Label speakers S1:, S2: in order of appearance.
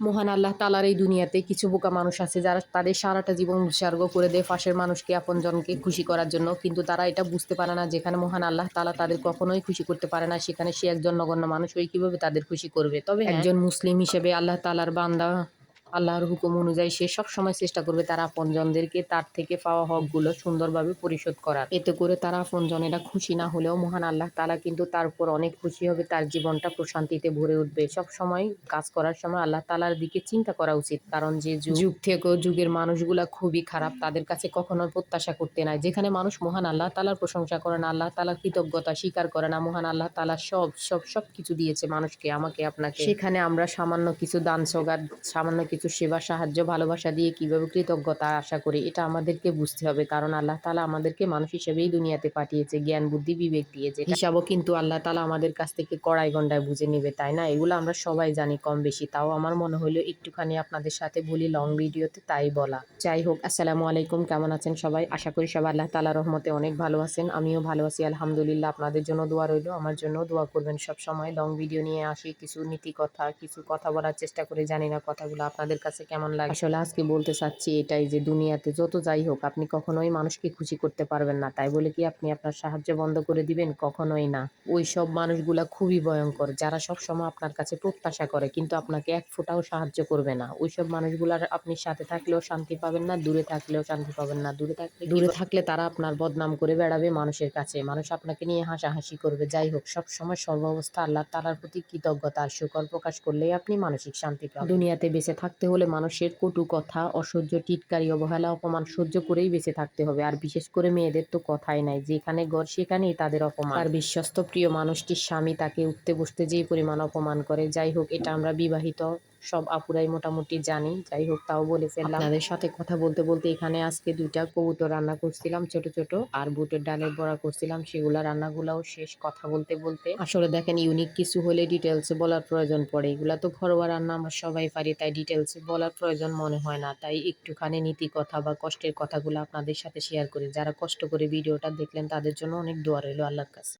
S1: মহান আল্লাহ তাআলার এই দুনিয়াতে কিছু বোকা মানুষ আছে যারা তাদের সারাটা জীবন উৎসর্গ করে দেয় পাশের মানুষকে, আপনজনকে খুশি করার জন্য। কিন্তু তারা এটা বুঝতে পারে না যেখানে মহান আল্লাহ তাআলা তাদের কখনোই খুশি করতে পারে না, সেখানে সে একজন নগণ্য মানুষ হয়ে কিভাবে তাদের খুশি করবে। তবে একজন মুসলিম হিসেবে আল্লাহ তাআলার বান্দা আল্লাহর হুকুম অনুযায়ী সে সবসময় চেষ্টা করবে তার আপনজনদেরকে তার থেকে পাওয়া হকগুলো সুন্দরভাবে পরিশোধ করার। এতে করে তার আপনজনেরা খুশি না হলেও মহান আল্লাহ তাআলা কিন্তু তার উপর অনেক খুশি হবে, তার জীবনটা প্রশান্তিতে ভরে উঠবে। সবসময় কাজ করার সময় আল্লাহ তাআলার দিকে চিন্তা করা উচিত, কারণ যে যুগ থেকেও যুগের মানুষগুলা খুবই খারাপ, তাদের কাছে কখনো প্রত্যাশা করতে নাই। যেখানে মানুষ মহান আল্লাহ তাআলার প্রশংসা করে না, আল্লাহ তাআলার কৃতজ্ঞতা স্বীকার করে না, মহান আল্লাহ তাআলা সব কিছু দিয়েছে মানুষকে, আমাকে আপনাকে, সেখানে আমরা সামান্য কিছু দান সওগাত, সামান্য কিছু সেবা সাহায্য ভালোবাসা দিয়ে কিভাবে কৃতজ্ঞতা আশা করি, এটা আমাদেরকে বুঝতে হবে। কারণ আল্লাহ তাআলা আমাদেরকে মানুষ হিসেবেই দুনিয়াতে পাঠিয়েছে, জ্ঞান বুদ্ধি বিবেক দিয়ে, যে হিসাবও কিন্তু আল্লাহ তাআলা আমাদের কাছ থেকে কড়াই গন্ডায় বুঝে নেবে, তাই না? এগুলো আমরা সবাই জানি কম বেশি, তাও আমার মনে হলো একটুখানি আপনাদের সাথে বলি লং ভিডিওতে, তাই বলা। যাই হোক, আসসালামু আলাইকুম, কেমন আছেন সবাই? আশা করি সবাই আল্লাহ তাআলার রহমতে অনেক ভালো আছেন। আমিও ভালো আছি আলহামদুলিল্লাহ। আপনাদের জন্য দোয়া রইল, আমার জন্য দোয়া করবেন সব সময়। লং ভিডিও নিয়ে আসি, কিছু নীতি কথা, কিছু কথা বলার চেষ্টা করে, জানি না কথাগুলো আপনাদের কাছে কেমন লাগে। আসলে আজকে বলতে চাচ্ছি এটাই, যে দুনিয়াতে যত যাই হোক আপনি কখনোই মানুষকে খুশি করতে পারবেন না, তাই বলে কি আপনি আপনার সাহায্য বন্ধ করে দিবেন? কখনোই না। ওই সব মানুষগুলা খুবই ভয়ঙ্কর, যারা সব সময় আপনার কাছে প্রত্যাশা করে কিন্তু আপনাকে এক ফোঁটাও সাহায্য করবে না। ওই সব মানুষগুলার আপনি সাথে থাকলেও শান্তি পাবেন না, দূরে থাকলেও শান্তি পাবেন না। দূরে থাকলে তারা আপনার বদনাম করে বেড়াবে মানুষের কাছে, মানুষ আপনাকে নিয়ে হাসাহাসি করবে। যাই হোক, সব সময় সর্বাবস্থা আল্লাহ তাআলার প্রতি কৃতজ্ঞতা আর শুকর প্রকাশ করলেই আপনি মানসিক শান্তি পাবেন। দুনিয়াতে বেঁচে থাকতে হলে মানুষের কটু কথা, অসহ্য টিটকারি, অবহেলা, অপমান সহ্য করেই বেঁচে থাকতে হবে। আর বিশেষ করে মেয়েদের তো কথাই নাই, যেখানে ঘর সেখানেই তাদের অপমান। তার বিশ্বস্ত প্রিয় মানুষটির স্বামী তাকে উঠতে বসতে যে পরিমাণ অপমান করে, যাই হোক এটা আমরা বিবাহিত সব আপুরাই মোটামুটি জানি। যাই হোক, তাও বলে ফেললাম। আপনাদের সাথে কথা বলতে বলতে এখানে আজকে 2টা কবুতর রান্না করছিলাম ছোট ছোট, আর বুটের ডালের বড়া করছিলাম, সেগুলা রান্নাগুলাও শেষ। কথা বলতে বলতে আসলে দেখেন, ইউনিক কিছু হলে ডিটেলসে বলার প্রয়োজন পড়ে। এগুলা তো ঘরোয়া রান্না, আমরা সবাই পারি, তাই ডিটেলসে বলার প্রয়োজন মনে হয় না। তাই একটুখানি নীতি কথা বা কষ্টের কথাগুলো আপনাদের সাথে শেয়ার করি। যারা কষ্ট করে ভিডিওটা দেখলেন তাদের জন্য অনেক দোয়া রইল আল্লাহর কাছে।